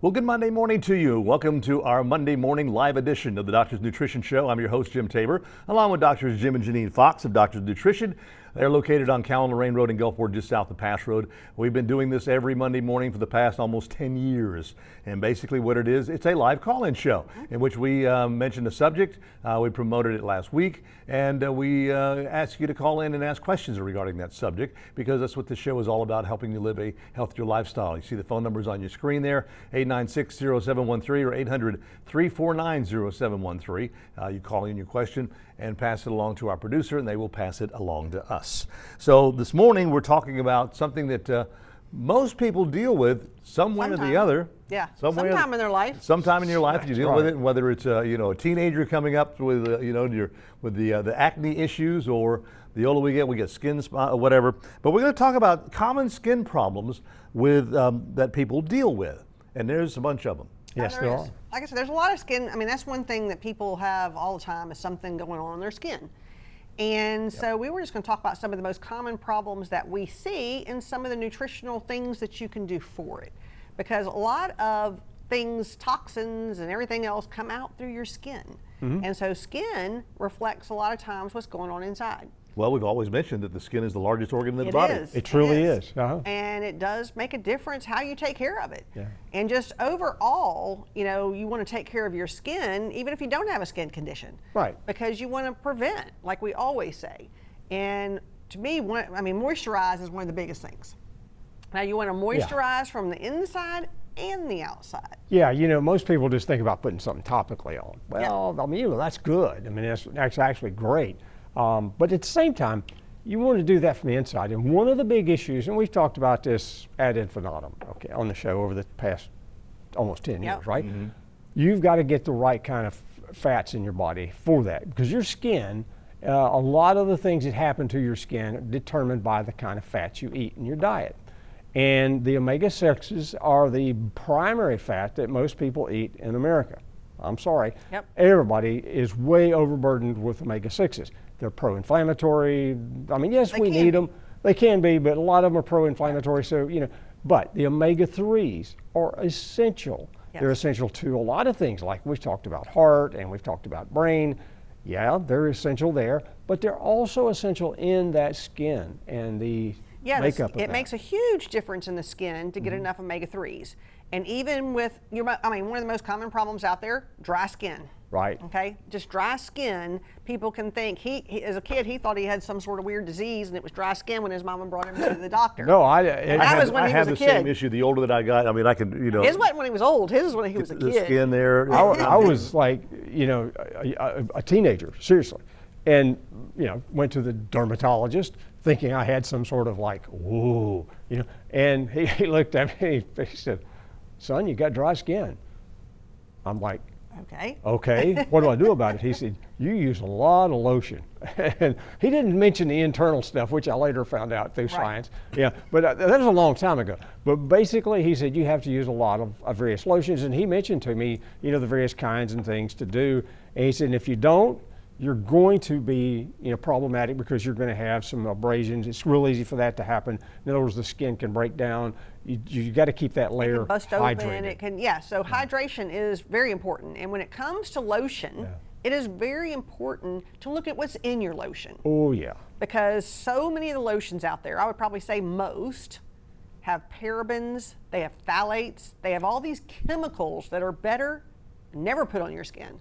Well, good Monday morning to you. Welcome to our Monday morning live edition of the Doctor's Nutrition Show. I'm your host, Jim Tabor, along with Doctors Jim and Janine Fox of Doctor's Nutrition. They're located on Callan-Lorraine Road in Gulfport, just south of Pass Road. We've been doing this every Monday morning for the past almost 10 years. And basically what it is, it's a live call-in show in which we mention a subject. We promoted it last week, and we ask you to call in and ask questions regarding that subject, because that's what the show is all about, helping you live a healthier lifestyle. You see the phone numbers on your screen there, 896-0713 or 800-349-0713. You call in your question and pass it along to our producer, and they will pass it along to us. So this morning we're talking about something that most people deal with some way or the other. Yeah, sometime in their life. Sometime in your life you deal with it, whether it's a teenager coming up with the acne issues, or the older we get skin spot or whatever. But we're going to talk about common skin problems with that people deal with, and there's a bunch of them. Yes, there are. Like I said, there's a lot of skin. I mean, that's one thing that people have all the time, is something going on in their skin. And so we were just going to talk about some of the most common problems that we see and some of the nutritional things that you can do for it. Because a lot of things, toxins and everything else, come out through your skin. And so skin reflects a lot of times what's going on inside. Well, we've always mentioned that the skin is the largest organ in the body. It truly is. And it does make a difference how you take care of it. Yeah. And just overall, you want to take care of your skin, even if you don't have a skin condition. Right. Because you want to prevent, like we always say. And to me, moisturize is one of the biggest things. Now, you want to moisturize from the inside and the outside. Yeah, most people just think about putting something topically on. Well, I mean, that's good. I mean, that's actually great. But at the same time, you want to do that from the inside. And one of the big issues, and we've talked about this ad infinitum, on the show over the past almost 10 years, right? You've got to get the right kind of fats in your body for that, because your skin, a lot of the things that happen to your skin are determined by the kind of fats you eat in your diet. And the omega-6s are the primary fat that most people eat in America. I'm sorry. Everybody is way overburdened with omega-6s. They're pro-inflammatory. I mean, yes, we need them. They can be, but a lot of them are pro-inflammatory. So, but the omega-3s are essential. They're essential to a lot of things, like we've talked about heart and we've talked about brain. Yeah, they're essential there, but they're also essential in that skin and the makeup of that. It makes a huge difference in the skin to get enough omega-3s. And even with one of the most common problems out there, dry skin. Right. Okay, just dry skin. People can think he as a kid, he thought he had some sort of weird disease, and it was dry skin when his mama brought him to the doctor. No, I had the same issue. The older that I got, I mean, I could, His wasn't when he was old. His was when he was a kid. The skin there. I was like, a teenager, seriously, and went to the dermatologist thinking I had some sort of and he looked at me and he said, "Son, you got dry skin." I'm like, okay, what do I do about it? He said, "You use a lot of lotion." And he didn't mention the internal stuff, which I later found out through science. Yeah, but that was a long time ago. But basically, he said you have to use a lot of various lotions, and he mentioned to me, the various kinds and things to do. And he said, and if you don't, you're going to be problematic, because you're going to have some abrasions. It's real easy for that to happen. In other words, the skin can break down. You got to keep that layer hydrated. So hydration is very important. And when it comes to lotion, it is very important to look at what's in your lotion. Oh yeah. Because so many of the lotions out there, I would probably say most, have parabens, they have phthalates, they have all these chemicals that are better never put on your skin.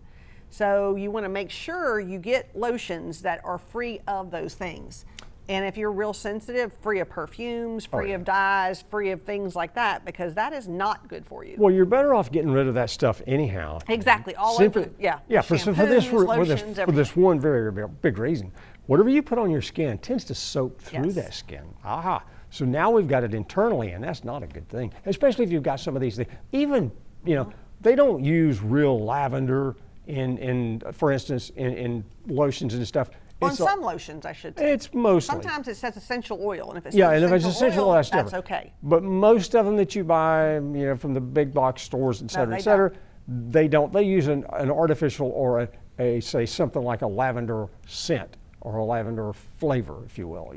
So you want to make sure you get lotions that are free of those things. And if you're real sensitive, free of perfumes, free of dyes, free of things like that, because that is not good for you. Well, you're better off getting rid of that stuff anyhow. Exactly, over. For this one very, very big reason. Whatever you put on your skin tends to soak through that skin. So now we've got it internally, and that's not a good thing, especially if you've got some of these things. Even, they don't use real lavender for instance, in lotions and stuff. On some lotions, I should say. It's mostly. Sometimes it says essential oil, and if it's and if it's essential oil, that's different. Okay. But most of them that you buy, from the big box stores, et cetera, they don't. They use an artificial or say something like a lavender scent or a lavender flavor, if you will.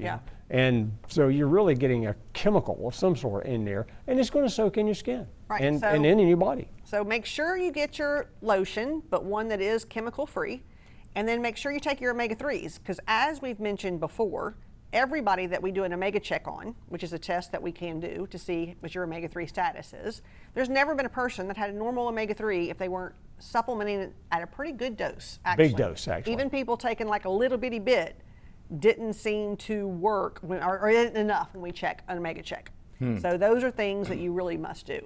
And so you're really getting a chemical of some sort in there, and it's going to soak in your skin Right, and so- in your body. So make sure you get your lotion, but one that is chemical free. And then make sure you take your omega-3s, because as we've mentioned before, everybody that we do an omega check on, which is a test that we can do to see what your omega-3 status is, there's never been a person that had a normal omega-3 if they weren't supplementing it at a pretty good dose, actually. Big dose, actually. Even people taking like a little bitty bit didn't seem to work or isn't enough when we check an omega check. So those are things that you really must do.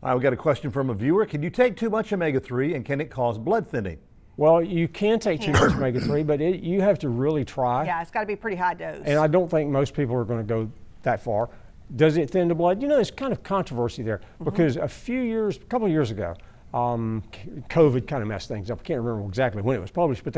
All right, we got a question from a viewer. Can you take too much omega-3 and can it cause blood thinning? Well, you can take too much omega-3, but you have to really try. Yeah, it's got to be pretty high dose. And I don't think most people are going to go that far. Does it thin the blood? You know, there's kind of controversy there because a couple of years ago, COVID kind of messed things up. I can't remember exactly when it was published, but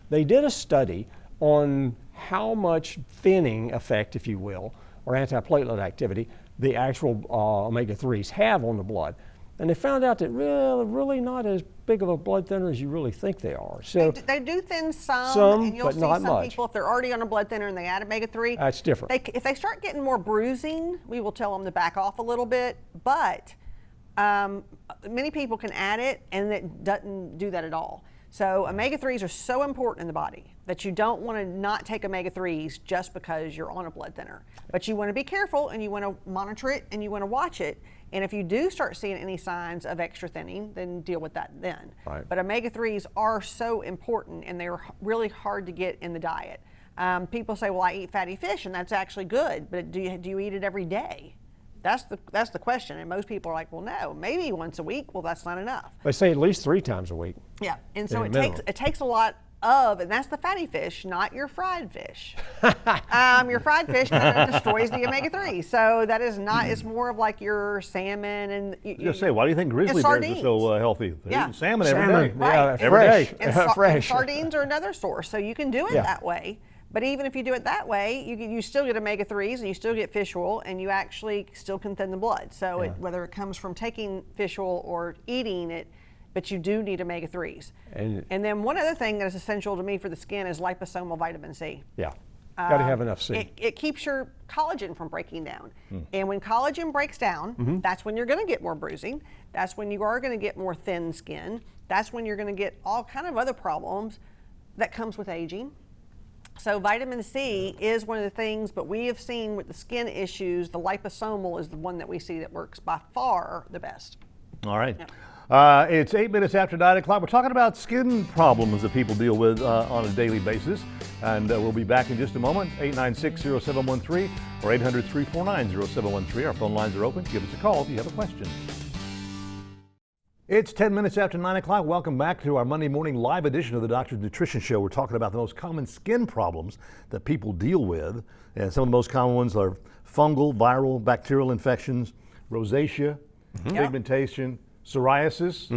they did a study on how much thinning effect, if you will, or antiplatelet activity the actual omega-3s have on the blood. And they found out that really not as big of a blood thinner as you really think they are. So they do thin some, and you'll but see not some much. people, if they're already on a blood thinner and they add omega-3, That's different. If they start getting more bruising, we will tell them to back off a little bit. But many people can add it, and it doesn't do that at all. So omega-3s are so important in the body that you don't want to not take omega-3s just because you're on a blood thinner. But you want to be careful, and you want to monitor it, and you want to watch it. And if you do start seeing any signs of extra thinning, then deal with that then. Right. But omega-3s are so important, and they're really hard to get in the diet. People say, well, I eat fatty fish, and that's actually good, but do you eat it every day? That's the question, and most people are like, well, no, maybe once a week. Well, that's not enough. they say at least 3 times a week. Yeah, and so Yeah, it minimum. takes a lot of, and that's the fatty fish, not your fried fish. Your fried fish kind of destroys the omega-3, so that is not. It's more of like your salmon and. Just say, why do you think grizzly bears are sardines. so healthy? They're Yeah. eating salmon every Salmon, day. Right. yeah, Every fresh, day. And fresh. sardines are another source, so you can do it Yeah. that way. But even if you do it that way, you still get omega-3s and you still get fish oil, and you actually still can thin the blood. So whether it comes from taking fish oil or eating it, but you do need omega-3s. And- then one other thing that is essential to me for the skin is liposomal vitamin C. Yeah, got to have enough C. It keeps your collagen from breaking down. And when collagen breaks down, that's when you're going to get more bruising. That's when you are going to get more thin skin. That's when you're going to get all kind of other problems that comes with aging. So vitamin C is one of the things, but we have seen with the skin issues, the liposomal is the one that we see that works by far the best. All right. It's 8 minutes after 9 o'clock. We're talking about skin problems that people deal with on a daily basis. And we'll be back in just a moment. 896-0713 or 800-349-0713. Our phone lines are open. Give us a call if you have a question. It's 10 minutes after 9 o'clock. Welcome back to our Monday morning live edition of the Doctor's Nutrition Show. We're talking about the most common skin problems that people deal with. And some of the most common ones are fungal, viral, bacterial infections, rosacea, pigmentation, psoriasis.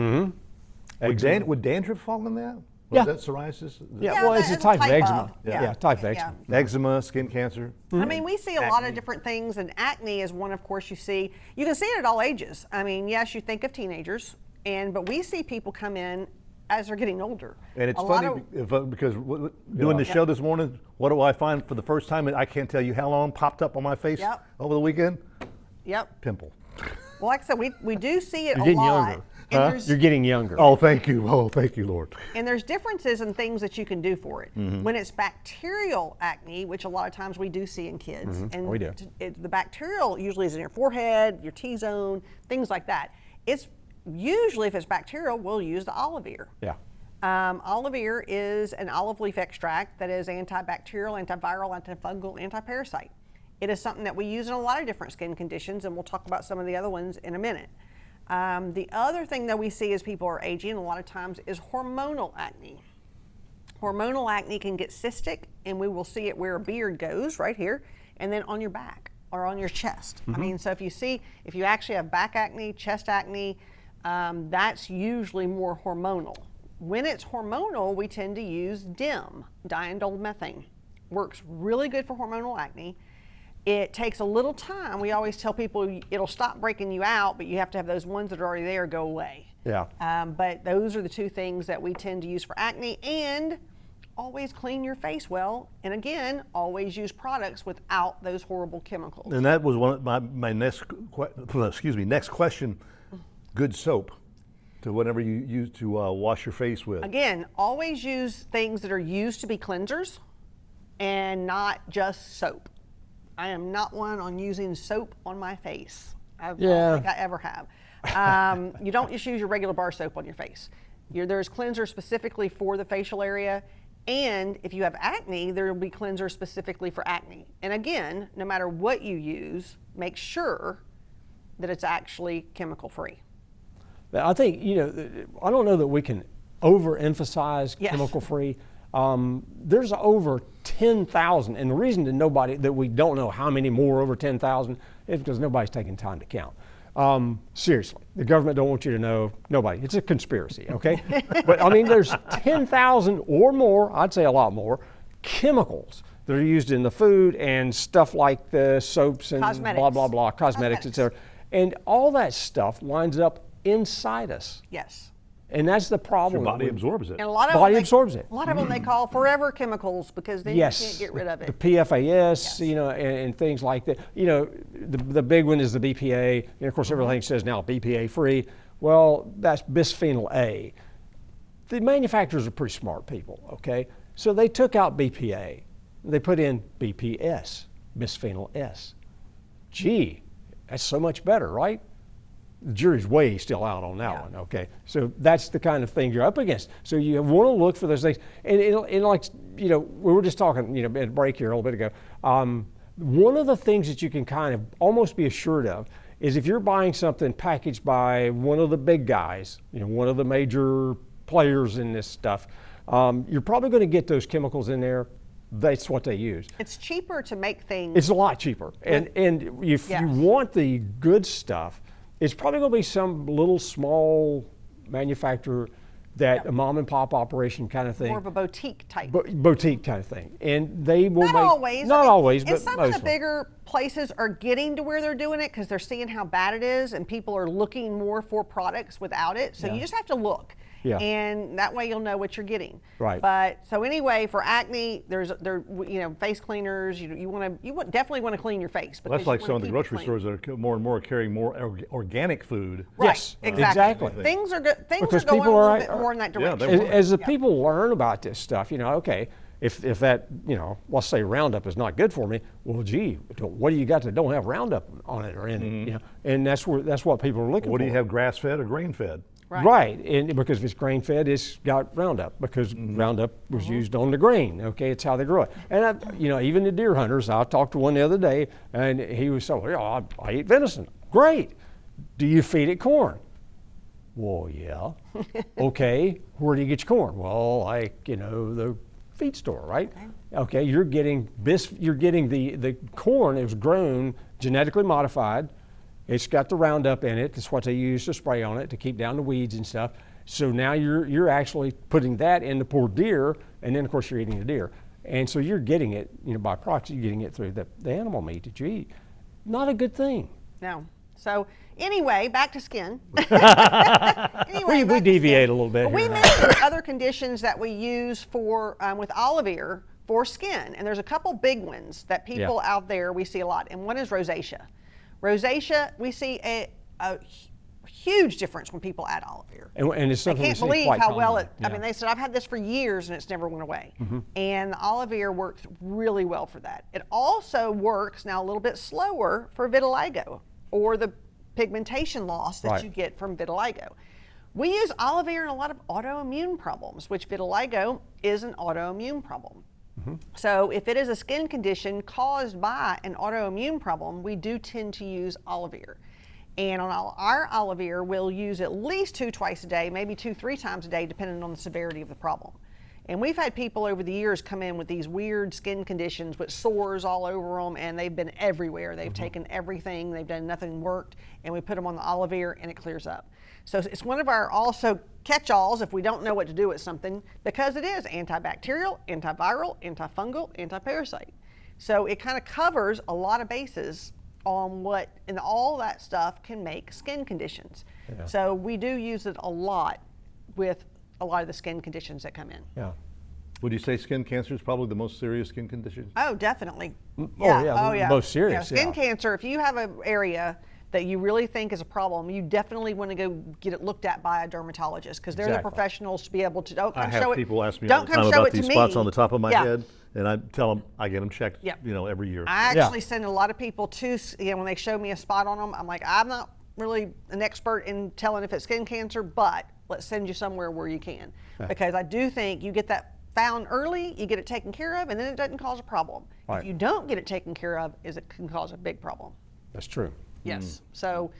Would dandruff fall in that? Yeah. Is that psoriasis? Yeah, Yeah, well, it's a that's type of type eczema. of, Yeah, type of yeah. eczema. Eczema, skin cancer. I mean, we see a lot of different things, and acne is one, of course, you can see it at all ages. I mean, yes, you think of teenagers, but we see people come in as they're getting older. And it's A lot funny of- because doing the show this morning, what do I find for the first time? I can't tell you how long popped up on my face Yep. over the weekend. Yep. Pimple. Well, like I said, we do see it You're a getting lot. younger. And there's, You're getting younger. Oh, thank you. Oh, thank you, Lord. and there's differences in things that you can do for it. When it's bacterial acne, which a lot of times we do see in kids, and we do. The bacterial usually is in your forehead, your T-zone, things like that. It's usually, if it's bacterial, we'll use the Olivir. Yeah. Olivir is an olive leaf extract that is antibacterial, antiviral, antifungal, antiparasite. It is something that we use in a lot of different skin conditions, and we'll talk about some of the other ones in a minute. The other thing that we see as people are aging a lot of times is hormonal acne. Hormonal acne can get cystic, and we will see it where a beard goes right here, and then on your back or on your chest. I mean, so if you actually have back acne, chest acne, that's usually more hormonal. When it's hormonal, we tend to use DIM, diindolylmethane. Works really good for hormonal acne. It takes a little time. We always tell people it'll stop breaking you out, but you have to have those ones that are already there go away. Yeah. But those are the two things that we tend to use for acne. And always clean your face well. And again, always use products without those horrible chemicals. And that was one of my next question. Good soap to whatever you use to wash your face with. Again, always use things that are used to be cleansers and not just soap. I am not one on using soap on my face. I don't think I ever have. You don't just use your regular bar soap on your face. There's cleansers specifically for the facial area, and if you have acne, there will be cleansers specifically for acne. And again, no matter what you use, make sure that it's actually chemical free. I think, I don't know that we can overemphasize Yes. chemical free. There's over 10,000, and the reason that we don't know how many more over 10,000 is because nobody's taking time to count. Seriously, the government don't want you to know. Nobody. It's a conspiracy, okay? But I mean, there's 10,000 or more, I'd say a lot more, chemicals that are used in the food and stuff like the soaps and Cosmetics. blah, blah, blah, cosmetics, et cetera. And all that stuff winds up inside us. Yes. And that's the problem. Your body absorbs it. And a lot of Body them, absorbs it. A lot of them they call forever chemicals because then Yes, you can't get rid of the it. PFAS, and things like that. The big one is the BPA, and of course everything says now BPA free. Well, that's bisphenol A. The manufacturers are pretty smart people, okay? So they took out BPA, they put in BPS, bisphenol S. Gee, that's so much better, right? The jury's way still out on that one, okay? So that's the kind of thing you're up against. So you want to look for those things. And like, we were just talking, at a break here a little bit ago. One of the things that you can kind of almost be assured of is if you're buying something packaged by one of the big guys, one of the major players in this stuff, you're probably going to get those chemicals in there. That's what they use. It's cheaper to make things. It's a lot cheaper. And if you want the good stuff, it's probably going to be some little small manufacturer that a mom and pop operation kind of thing. More of a boutique type. Boutique kind of thing. And they will Not make. always. Not always, but and some mostly. of the bigger places are getting to where they're doing it because they're seeing how bad it is and people are looking more for products without it. So you just have to look. Yeah. And that way you'll know what you're getting. Right. But so anyway, for acne, face cleaners. You definitely want to clean your face. Well, that's because like you some of wanna the keep it grocery clean. stores that are more and more carrying more organic food. Right, Yes, exactly. exactly. Things are good. Things Because are going a people little are- bit more in that Yeah, direction. they As the people learn about this stuff, okay, if that, let's say Roundup is not good for me, well, gee, what do you got that don't have Roundup on it or in it? And that's what people are looking for. What do you have, grass-fed or grain-fed? Right. And because if it's grain-fed, it's got Roundup because Roundup was used on the grain. Okay, it's how they grow it. And even the deer hunters, I talked to one the other day, and he was so, I eat venison. Great. Do you feed it corn? Well, yeah. Okay. Where do you get your corn? Well, the feed store, right? Okay. You're getting the corn. It was grown genetically modified. It's got the Roundup in it. That's what they use to spray on it to keep down the weeds and stuff. So now you're actually putting that in the poor deer, and then of course you're eating the deer. And so you're getting it, by proxy, you're getting it through the animal meat that you eat. Not a good thing. No. So anyway, back to skin. Anyway, We deviate a little bit We here. mentioned other conditions that we use for with olive oil for skin, and there's a couple big ones that people out there we see a lot, and one is rosacea. Rosacea, we see a huge difference when people add olive oil. And it's I something we can't see believe quite how well commonly. it. I mean, they said I've had this for years and it's never went away. And the olive oil works really well for that. It also works now a little bit slower for vitiligo or the pigmentation loss that you get from vitiligo. We use olive oil in a lot of autoimmune problems, which vitiligo is an autoimmune problem. So if it is a skin condition caused by an autoimmune problem, we do tend to use olive oil. And on our olive oil, we'll use at least twice a day, maybe 2-3 times a day, depending on the severity of the problem. And we've had people over the years come in with these weird skin conditions with sores all over them, and they've been everywhere. They've taken everything, they've done nothing worked, and we put them on the olive oil and it clears up. So it's one of our also catch-alls if we don't know what to do with something, because it is antibacterial, antiviral, antifungal, antiparasite. So it kind of covers a lot of bases on and all that stuff can make skin conditions. So we do use it a lot with a lot of the skin conditions that come in. Yeah. Would you say skin cancer is probably the most serious skin condition? Oh, definitely. yeah, most serious, Skin yeah. cancer, if you have an area that you really think is a problem, you definitely want to go get it looked at by a dermatologist because they're the Exactly. professionals to be able to. Don't come I have show people it. ask me all Don't the come time show about it to these me. spots on the top of my Yeah. head, and I tell them I get them checked, Yep. every year. I Yeah. actually send a lot of people to, when they show me a spot on them, I'm like, I'm not really an expert in telling if it's skin cancer, but let's send you somewhere where you can. Because I do think you get that found early, you get it taken care of, and then it doesn't cause a problem. Right. If you don't get it taken care of, it can cause a big problem. That's true. Yes. So,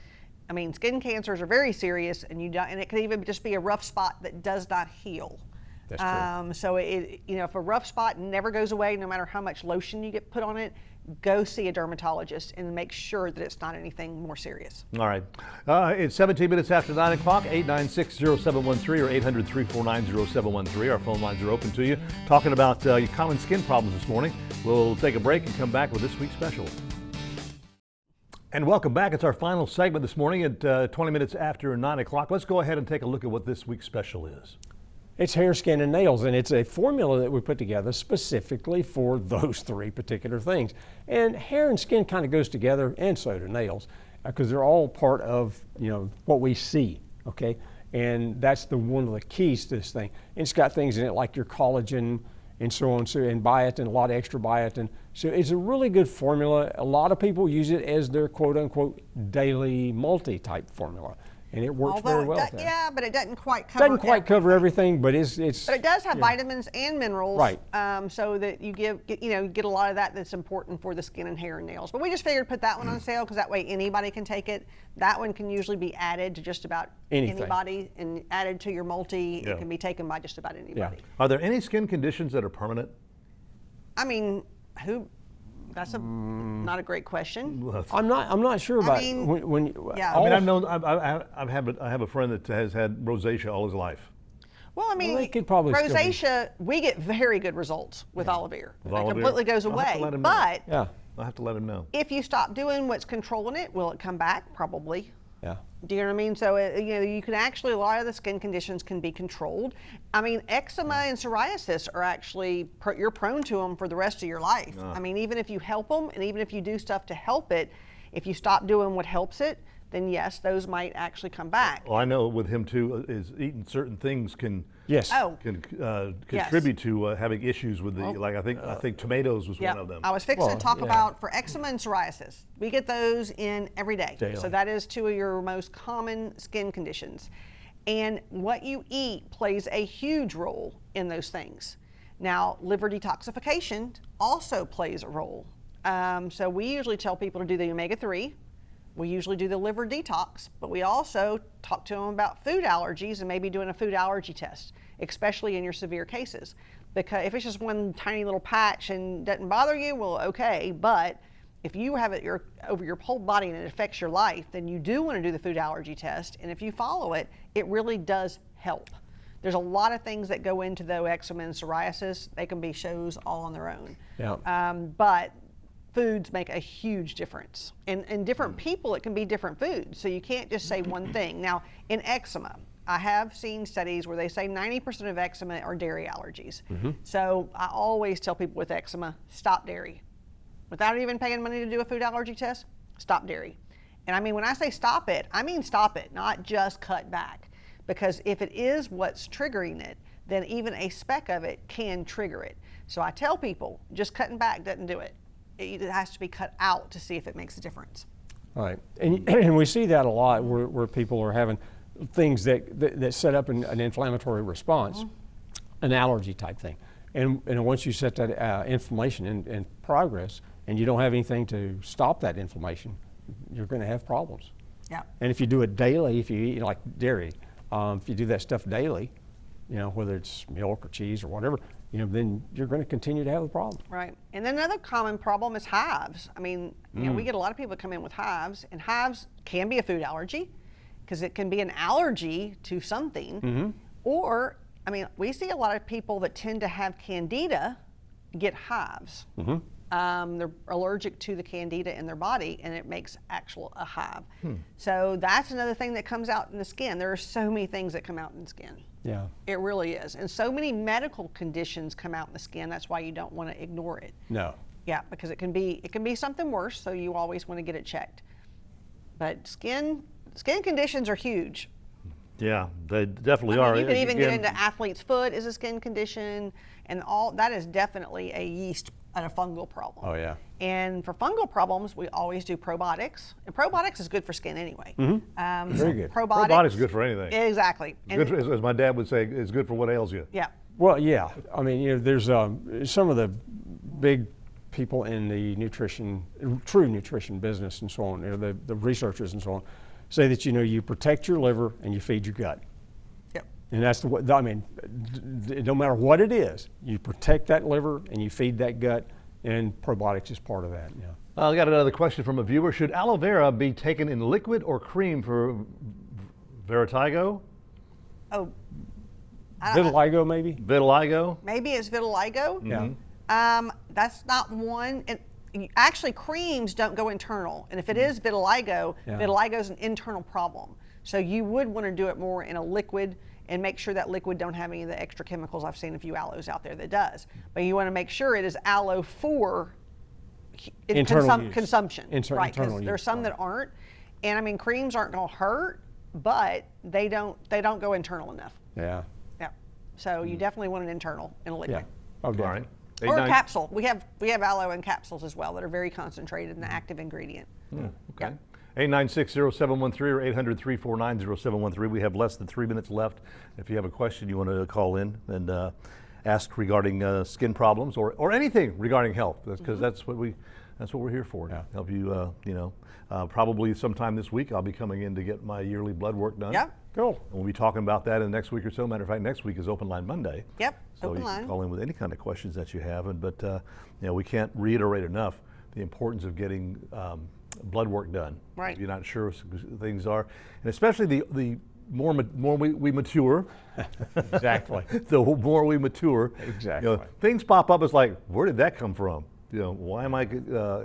I mean, skin cancers are very serious, and and it could even just be a rough spot that does not heal. That's true. So if a rough spot never goes away, no matter how much lotion you get put on it, go see a dermatologist and make sure that it's not anything more serious. All right. It's 17 minutes after 9 o'clock, 896-0713 or 800-349-0713. Our phone lines are open to you. Talking about your common skin problems this morning. We'll take a break and come back with this week's special. And welcome back. It's our final segment this morning at 20 minutes after 9 o'clock. Let's go ahead and take a look at what this week's special is. It's hair, skin, and nails, and it's a formula that we put together specifically for those three particular things. And hair and skin kind of goes together, and so do nails, because they're all part of what we see. Okay, and that's one of the keys to this thing. And it's got things in it like your collagen and so on, and biotin, a lot of extra biotin. So it's a really good formula. A lot of people use it as their quote-unquote daily multi-type formula. And it works very well. Yeah, but it doesn't quite cover. Doesn't quite cover everything, but it's. But it does have vitamins and minerals, Right. So that you get a lot of that that's important for the skin and hair and nails. But we just figured put that one on sale because that way anybody can take it. That one can usually be added to just about Anything. anybody and added to your multi. Yeah. It can be taken by just about anybody. Are there any skin conditions that are permanent? I mean, that's not a great question. I'm not sure about mean, when yeah. I mean, I have a friend that has had rosacea all his life. Well, I mean, they could probably still be- rosacea, we get very good results with olive oil. It olive oil? completely goes I'll have to away. let him know. But Yeah, I'll have to let him know. if you stop doing what's controlling it, will it come back? Probably. yeah. Do you know what I mean? So, you can actually, a lot of the skin conditions can be controlled. I mean, eczema and psoriasis are actually, you're prone to them for the rest of your life. I mean, even if you help them and even if you do stuff to help it, if you stop doing what helps it, then yes, those might actually come back. Well, I know with him too, is eating certain things can Yes. Oh, contribute to having issues with the, like I think tomatoes was yeah. one of them. I was fixing Well, to talk yeah. about for eczema and psoriasis. We get those in every day. Daily. So that is two of your most common skin conditions. And what you eat plays a huge role in those things. Now, liver detoxification also plays a role. So we usually tell people to do the omega-3. We usually do the liver detox, but we also talk to them about food allergies and maybe doing a food allergy test, especially in your severe cases. Because if it's just one tiny little patch and doesn't bother you, well, okay. But if you have it over your whole body and it affects your life, then you do want to do the food allergy test. And if you follow it, it really does help. There's a lot of things that go into the eczema and psoriasis. They can be shows all on their own. Yeah. But foods make a huge difference. And different people, it can be different foods. So you can't just say one thing. Now, in eczema, I have seen studies where they say 90% of eczema are dairy allergies. So I always tell people with eczema, stop dairy. Without even paying money to do a food allergy test, stop dairy. And I mean, when I say stop it, I mean stop it, not just cut back. Because if it is what's triggering it, then even a speck of it can trigger it. So I tell people, just cutting back doesn't do it. It has to be cut out to see if it makes a difference. Right, and we see that a lot where people are having things that set up an inflammatory response, an allergy type thing. And once you set that inflammation in progress and you don't have anything to stop that inflammation, you're going to have problems. Yeah. And if you do it daily, if you eat like dairy, if you do that stuff daily, whether it's milk or cheese or whatever, then you're going to continue to have the problem. Right. And then another common problem is hives. I mean, we get a lot of people that come in with hives, and hives can be a food allergy because it can be an allergy to something. Or, I mean, we see a lot of people that tend to have candida get hives. they're allergic to the candida in their body, and it makes a hive. So that's another thing that comes out in the skin. There are so many things that come out in the skin. Yeah. It really is. And so many medical conditions come out in the skin. That's why you don't want to ignore it. No. Yeah, because it can be something worse, so you always want to get it checked. But skin conditions are huge. Yeah, they definitely I are. mean, you can even get Again, into athlete's foot as a skin condition, and all that is definitely a yeast and a fungal problem. Oh, yeah. And for fungal problems, we always do probiotics, and probiotics is good for skin anyway. Very good. Probiotics is good for anything. Exactly. Good for, as my dad would say, it's good for what ails you. Yeah. Well, yeah. I mean, there's some of the big people in the true nutrition business and so on, the researchers and so on, say that, you protect your liver and you feed your gut. Yep. And that's I mean, no matter what it is, you protect that liver and you feed that gut, and probiotics is part of that. Yeah. I got another question from a viewer. Should aloe vera be taken in liquid or cream for vertigo? Oh, Vitiligo, maybe? Vitiligo? maybe it's vitiligo. Yeah. That's not one. Actually, creams don't go internal, and if it is vitiligo, Yeah. vitiligo is an internal problem. So you would want to do it more in a liquid and make sure that liquid don't have any of the extra chemicals. I've seen a few aloes out there that does, but you want to make sure it is aloe for Internal use. consumption, right? internal Because there's use, some right. that aren't, and I mean creams aren't going to hurt, but they don't go internal enough. Yeah. Yeah. So you definitely want an internal in a liquid. Yeah. Oh, All right. definitely. Or a 89 capsule. We have aloe in capsules as well that are very concentrated in the active ingredient. Okay. 896-0713 or 800-349-0713. We have less than 3 minutes left. If you have a question you want to call in and ask regarding skin problems or anything regarding health, because that's what we're here for. Yeah. Help you. Probably sometime this week I'll be coming in to get my yearly blood work done. Yep. Cool. And we'll be talking about that in the next week or so. Matter of fact, next week is Open Line Monday. Yep. So Open you line. can call in with any kind of questions that you have. But we can't reiterate enough the importance of getting blood work done. Right. If you're not sure things are, and especially the more we mature, Exactly. the more we mature, Exactly. things pop up. It's like, where did that come from? Why am I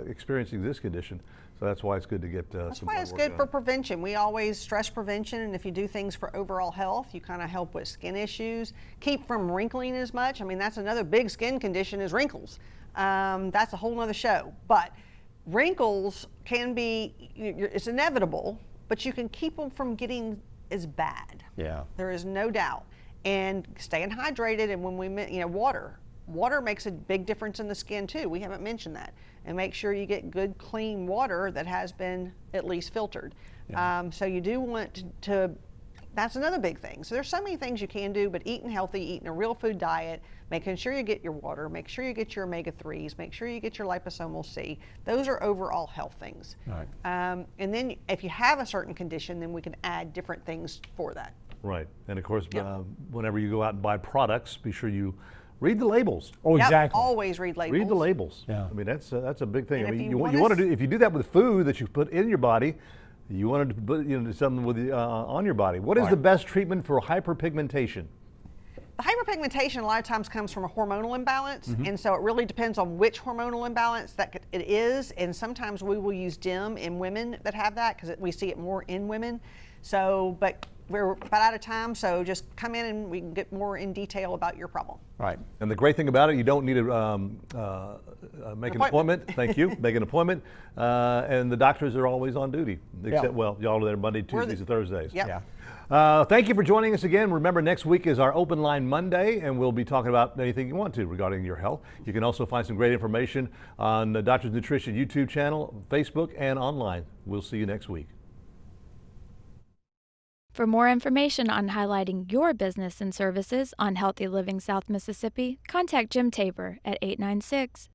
experiencing this condition? So that's why it's good to get That's some why blood it's work good done. for prevention. We always stress prevention, and if you do things for overall health, you kind of help with skin issues. Keep from wrinkling as much. I mean, that's another big skin condition is wrinkles. That's a whole nother show. But wrinkles can be, it's inevitable, but you can keep them from getting as bad. Yeah. There is no doubt. And staying hydrated, and when we, water makes a big difference in the skin too. We haven't mentioned that. And make sure you get good, clean water that has been at least filtered. Yeah. So you do want to, that's another big thing. So there's so many things you can do, but eating healthy, eating a real food diet, making sure you get your water, make sure you get your omega-3s, make sure you get your liposomal C. Those are overall health things. Right. And then if you have a certain condition, then we can add different things for that. Right. And of course, Yep. whenever you go out and buy products, be sure you read the labels. Oh, Yep, exactly. always read labels. Read the labels. Yeah. I mean, that's a big thing. And I if mean, you you wanna want to s- do, if you do that with food that you put in your body, you want to put do something with on your body. What is Right. the best treatment for hyperpigmentation? The hyperpigmentation a lot of times comes from a hormonal imbalance, Mm-hmm. and so it really depends on which hormonal imbalance it is. And sometimes we will use DIM in women that have that because we see it more in women. So, but we're about out of time, so just come in and we can get more in detail about your problem. Right. And the great thing about it, you don't need to make an appointment. Thank you. Make an appointment. And the doctors are always on duty. Except, well, y'all are there Monday, We're Tuesdays, and Thursdays. Yep. Yeah. Thank you for joining us again. Remember, next week is our Open Line Monday, and we'll be talking about anything you want to regarding your health. You can also find some great information on the Doctor's Nutrition YouTube channel, Facebook, and online. We'll see you next week. For more information on highlighting your business and services on Healthy Living South Mississippi, contact Jim Tabor at